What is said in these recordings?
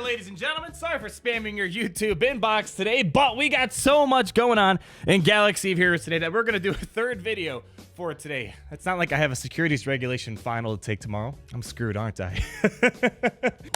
ladies and gentlemen. Sorry for spamming your YouTube inbox today, but we got so much going on in Galaxy of Heroes today that we're going to do a third video for today. It's not like I have a securities regulation final to take tomorrow. I'm screwed, aren't I?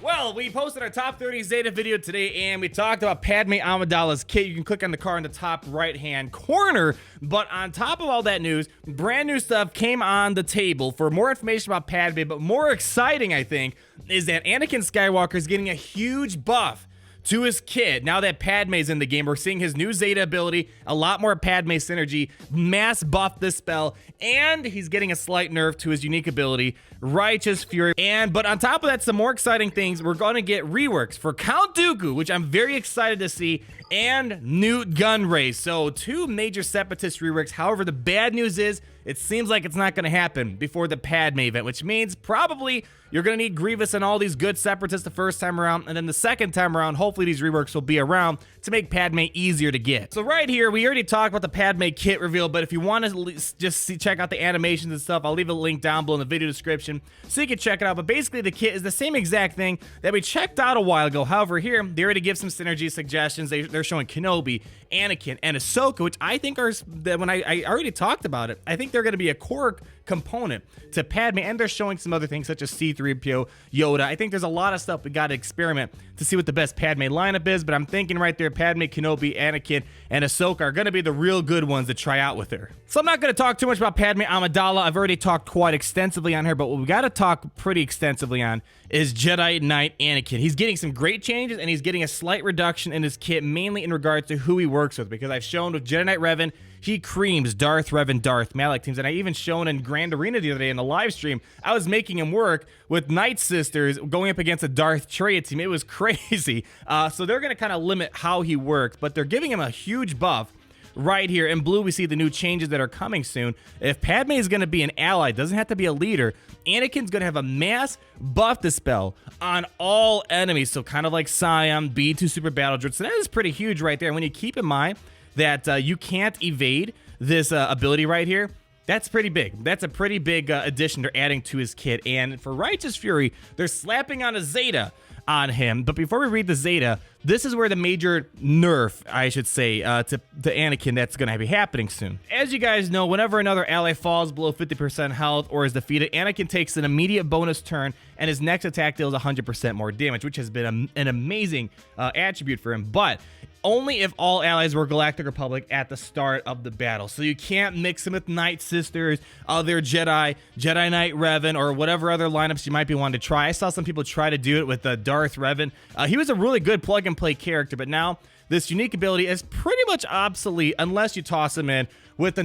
Well, we posted our top 30 Zeta video today, and we talked about Padme Amidala's kit. You can click on the card in the top right-hand corner. But on top of all that news, brand new stuff came on the table for more information about Padme, but more exciting, I think, is that Anakin Skywalker is getting a huge buff to his kit. Now that Padme's in the game, we're seeing his new Zeta ability, a lot more Padme synergy, mass buff this spell, and he's getting a slight nerf to his unique ability, Righteous Fury. But on top of that, some more exciting things. We're going to get reworks for Count Dooku, which I'm very excited to see, and Nute Gunray. So two major Separatist reworks. However, the bad news is it seems like it's not going to happen before the Padme event, which means probably you're going to need Grievous and all these good Separatists the first time around, and then the second time around, hopefully these reworks will be around to make Padme easier to get. So right here, we already talked about the Padme kit reveal, but if you want to just check out the animations and stuff, I'll leave a link down below in the video description so you can check it out. But basically, the kit is the same exact thing that we checked out a while ago. However, here, they already give some synergy suggestions. They're showing Kenobi, Anakin, and Ahsoka, which I think are, when I already talked about it, I think they're going to be a core component to Padme, and they're showing some other things such as C-3PO, Yoda. I think there's a lot of stuff we got to experiment to see what the best Padme lineup is, but I'm thinking right there, Padme, Kenobi, Anakin, and Ahsoka are going to be the real good ones to try out with her. So I'm not going to talk too much about Padme Amidala. I've already talked quite extensively on her, but what we got to talk pretty extensively on is Jedi Knight Anakin. He's getting some great changes, and he's getting a slight reduction in his kit, mainly in regards to who he works with, because I've shown with Jedi Knight Revan, he creams Darth Revan, Darth Malak teams, and I even shown in Grand Arena the other day in the live stream, I was making him work with Night Sisters going up against a Darth Traya team. It was crazy. So they're going to kind of limit how he works, but they're giving him a huge buff. Right here in blue, we see the new changes that are coming soon. If Padme is going to be an ally, doesn't have to be a leader, Anakin's going to have a mass buff dispel on all enemies. So kind of like Scion, B2 Super Battle Droids. So that is pretty huge right there. When you keep in mind that you can't evade this ability right here, that's pretty big. That's a pretty big addition they're adding to his kit. And for Righteous Fury, they're slapping on a Zeta on him. But before we read the Zeta, this is where the major nerf, I should say, to Anakin that's going to be happening soon. As you guys know, whenever another ally falls below 50% health or is defeated, Anakin takes an immediate bonus turn, and his next attack deals 100% more damage, which has been an amazing attribute for him. But only if all allies were Galactic Republic at the start of the battle. So you can't mix them with Night Sisters, other Jedi, Jedi Knight Revan, or whatever other lineups you might be wanting to try. I saw some people try to do it with Darth Revan. He was a really good plug-and-play character, but now this unique ability is pretty much obsolete unless you toss him in with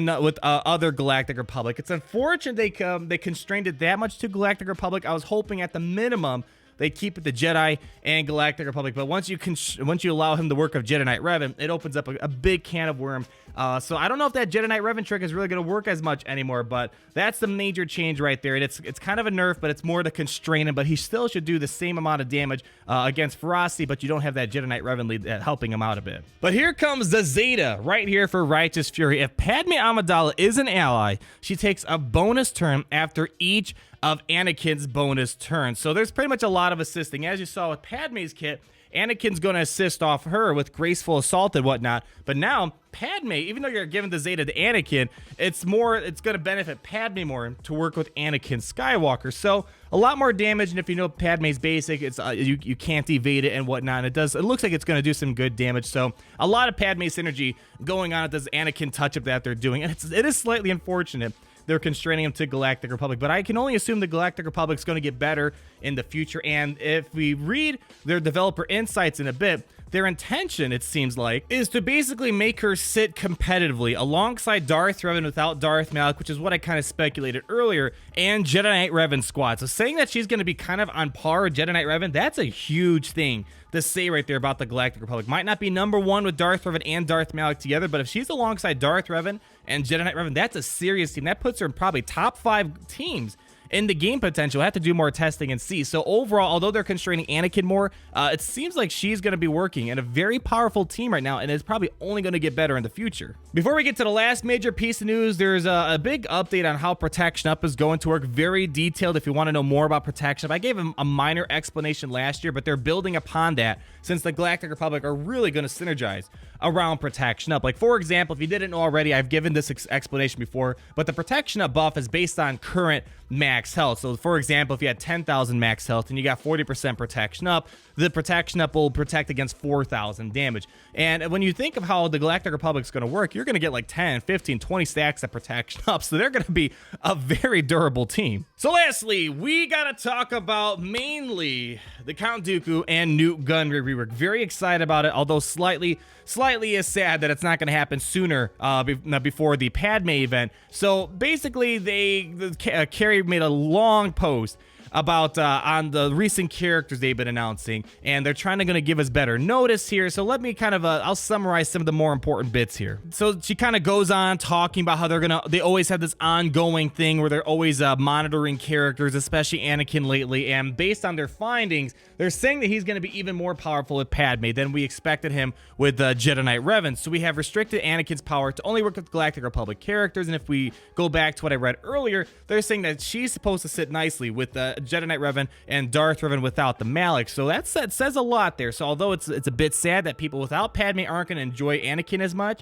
other Galactic Republic. It's unfortunate they constrained it that much to Galactic Republic. I was hoping at the minimum they keep it to Jedi and Galactic Republic, but once you allow him to work of Jedi Knight Revan, it opens up a big can of worms. So I don't know if that Jedi Knight Revan trick is really going to work as much anymore, but that's the major change right there. And it's kind of a nerf, but it's more to constrain him, but he still should do the same amount of damage against Ferocity, but you don't have that Jedi Knight Revan lead helping him out a bit. But here comes the Zeta right here for Righteous Fury. If Padme Amidala is an ally, she takes a bonus turn after each of Anakin's bonus turns. So there's pretty much a lot of assisting. As you saw with Padme's kit, Anakin's going to assist off her with Graceful Assault and whatnot. But now, Padme, even though you're giving the Zeta to Anakin, it's going to benefit Padme more to work with Anakin Skywalker. So a lot more damage, and if you know Padme's basic, it's you can't evade it and whatnot. It looks like it's going to do some good damage. So a lot of Padme synergy going on at this Anakin touch-up that they're doing. And it is slightly unfortunate they're constraining him to Galactic Republic, but I can only assume the Galactic Republic's going to get better in the future. And if we read their developer insights in a bit, their intention, it seems like, is to basically make her sit competitively alongside Darth Revan without Darth Malak, which is what I kind of speculated earlier, and Jedi Knight Revan squad. So saying that she's going to be kind of on par with Jedi Knight Revan, that's a huge thing to say right there about the Galactic Republic. Might not be #1 with Darth Revan and Darth Malak together, but if she's alongside Darth Revan and Jedi Knight Revan, that's a serious team. That puts her in probably top 5 teams in the game potential. We'll have to do more testing and see. So overall, although they're constraining Anakin more, it seems like she's going to be working in a very powerful team right now, and it's probably only going to get better in the future. Before we get to the last major piece of news, there's a big update on how Protection Up is going to work. Very detailed if you want to know more about Protection Up. I gave a minor explanation last year, but they're building upon that since the Galactic Republic are really going to synergize around Protection Up. Like, for example, if you didn't know already, I've given this explanation before, but the Protection Up buff is based on current max health. So, for example, if you had 10,000 max health and you got 40% Protection Up, the Protection Up will protect against 4,000 damage. And when you think of how the Galactic Republic is going to work, you're going to get like 10, 15, 20 stacks of Protection Up. So they're going to be a very durable team. So lastly, we got to talk about mainly the Count Dooku and Nute Gunray rework. Very excited about it, although slightly is sad that it's not going to happen sooner before the Padme event. So basically, Carrie made a long post about on the recent characters they've been announcing, and they're trying to give us better notice here. So let me kind of I'll summarize some of the more important bits here. So she kind of goes on talking about how they always have this ongoing thing where they're always monitoring characters, especially Anakin lately, and based on their findings, they're saying that he's going to be even more powerful with Padme than we expected him with Jedi Knight Revan. So we have restricted Anakin's power to only work with Galactic Republic characters, and if we go back to what I read earlier, they're saying that she's supposed to sit nicely with Jedi Knight Revan and Darth Revan without the Malak. So that says a lot there. So although it's a bit sad that people without Padme aren't going to enjoy Anakin as much,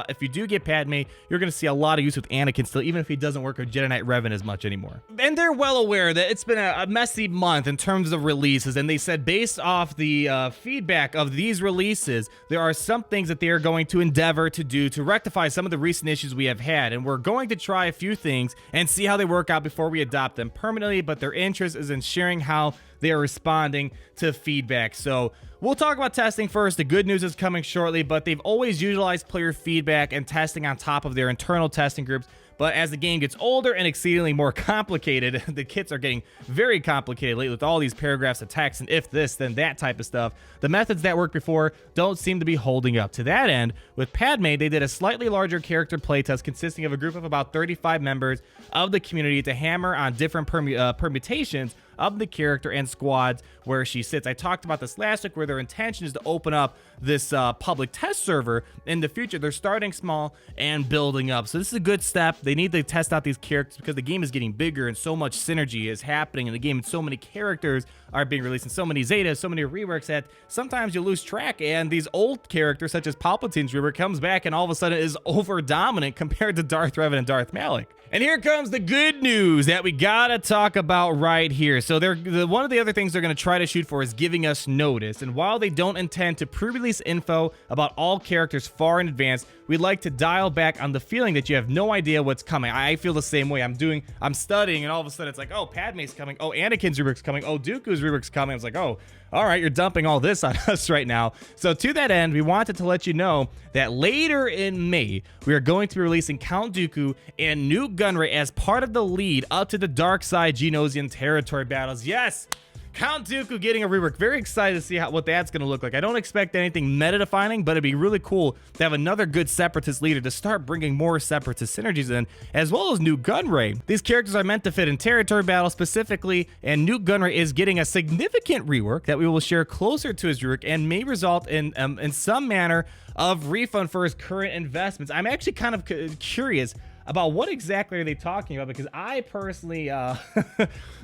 if you do get Padme, you're going to see a lot of use with Anakin still, even if he doesn't work with Jedi Knight Revan as much anymore. And they're well aware that it's been a messy month in terms of releases, and they said based off the feedback of these releases, there are some things that they are going to endeavor to do to rectify some of the recent issues we have had, and we're going to try a few things and see how they work out before we adopt them permanently, but their interest is in sharing how they are responding to feedback. So we'll talk about testing first. The good news is coming shortly, but they've always utilized player feedback and testing on top of their internal testing groups. But as the game gets older and exceedingly more complicated, the kits are getting very complicated lately with all these paragraphs of text and if this, then that type of stuff. The methods that worked before don't seem to be holding up. To that end, with Padme, they did a slightly larger character playtest consisting of a group of about 35 members of the community to hammer on different permutations of the character and squads where she sits. I talked about this last week, where their intention is to open up this public test server in the future. They're starting small and building up. So this is a good step. They need to test out these characters because the game is getting bigger and so much synergy is happening in the game, and so many characters are being released and so many Zetas, so many reworks that sometimes you lose track, and these old characters such as Palpatine's rework comes back and all of a sudden is over dominant compared to Darth Revan and Darth Malak. And here comes the good news that we gotta talk about right here. So one of the other things they're gonna try to shoot for is giving us notice. And while they don't intend to pre-release info about all characters far in advance, we'd like to dial back on the feeling that you have no idea what's coming. I feel the same way. I'm studying, and all of a sudden it's like, oh, Padme's coming. Oh, Anakin's rework's coming. Oh, Dooku's rework's coming. I was like, oh, all right, you're dumping all this on us right now. So to that end, we wanted to let you know that later in May, we are going to be releasing Count Dooku and Nute Gunray as part of the lead up to the Dark Side Geonosian territory battles. Yes! Count Dooku getting a rework. Very excited to see what that's going to look like. I don't expect anything meta-defining, but it'd be really cool to have another good Separatist leader to start bringing more Separatist synergies in, as well as Nute Gunray. These characters are meant to fit in territory battle specifically, and Nute Gunray is getting a significant rework that we will share closer to his rework and may result in some manner of refund for his current investments. I'm actually kind of curious about what exactly are they talking about, because I personally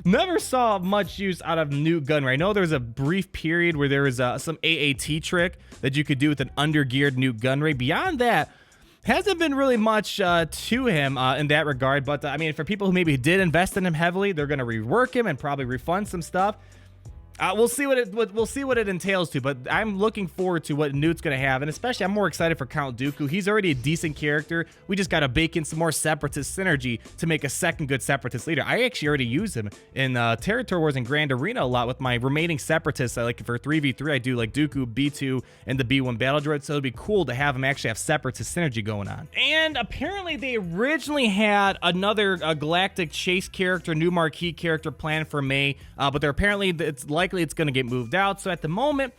never saw much use out of Nute Gunray. I know there was a brief period where there was some AAT trick that you could do with an undergeared Nute Gunray. Beyond that, hasn't been really much to him in that regard. But I mean, for people who maybe did invest in him heavily, they're going to rework him and probably refund some stuff. We'll see what it entails to, but I'm looking forward to what Nute's gonna have, and especially I'm more excited for Count Dooku. He's already a decent character. We just gotta bake in some more Separatist synergy to make a second good Separatist leader. I actually already use him in Territory Wars and Grand Arena a lot with my remaining Separatists. Like for 3v3, I do like Dooku, B2, and the B1 Battle Droid, so it'd be cool to have him actually have Separatist synergy going on. And apparently they originally had another Galactic Chase character, new marquee character planned for May, but they're apparently, it's like likely it's going to get moved out. So at the moment,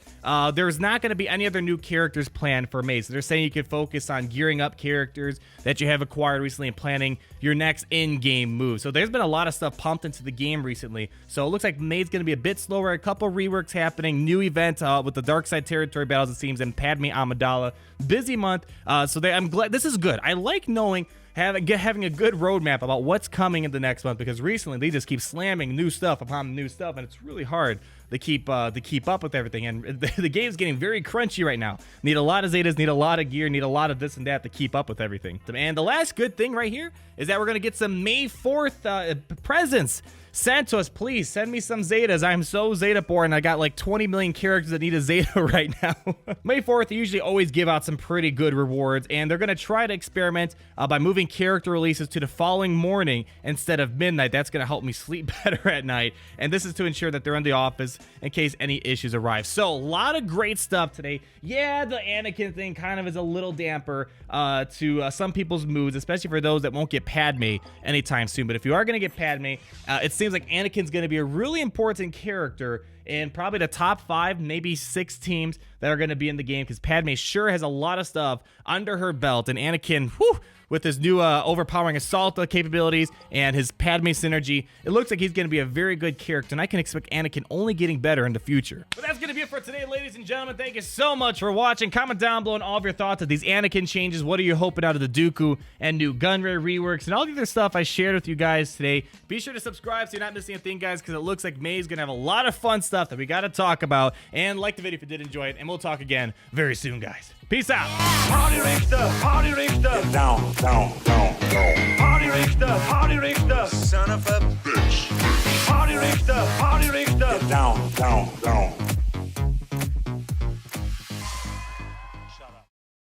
there's not going to be any other new characters planned for May. So they're saying you can focus on gearing up characters that you have acquired recently and planning your next in-game move. So there's been a lot of stuff pumped into the game recently. So it looks like May's going to be a bit slower. A couple reworks happening, new event with the Dark Side territory battles, it seems, and Padme Amidala. Busy month. I'm glad this is good. I like knowing having a good roadmap about what's coming in the next month, because recently they just keep slamming new stuff upon new stuff, and it's really hard to keep up with everything. And the game's getting very crunchy right now. Need a lot of Zetas, need a lot of gear, need a lot of this and that to keep up with everything. And the last good thing right here is that we're gonna get some May 4th presents sent to us. Please send me some Zetas. I'm so Zeta poor, and I got like 20 million characters that need a Zeta right now. May 4th, they usually always give out some pretty good rewards, and they're going to try to experiment by moving character releases to the following morning instead of midnight. That's going to help me sleep better at night, and this is to ensure that they're in the office in case any issues arise. So a lot of great stuff today. Yeah, the Anakin thing kind of is a little damper to some people's moods, especially for those that won't get Padme anytime soon. But if you are going to get Padme, it seems like Anakin's going to be a really important character in probably the top 5, maybe 6 teams that are going to be in the game, because Padme sure has a lot of stuff under her belt, and Anakin, whew, with his new overpowering assault capabilities and his Padme synergy, it looks like he's going to be a very good character, and I can expect Anakin only getting better in the future. But that's going to be it for today, ladies and gentlemen. Thank you so much for watching. Comment down below on all of your thoughts of these Anakin changes. What are you hoping out of the Dooku and Nute Gunray reworks and all the other stuff I shared with you guys today? Be sure to subscribe so you're not missing a thing, guys, because it looks like May's going to have a lot of fun stuff that we got to talk about. And like the video if you did enjoy it, and we'll talk again very soon, guys. Peace out. Party Richter, Party Richter. Down, down, down, down. Party Richter, Party Richter. Son of a bitch. Party Richter, Party Richter. Down, down.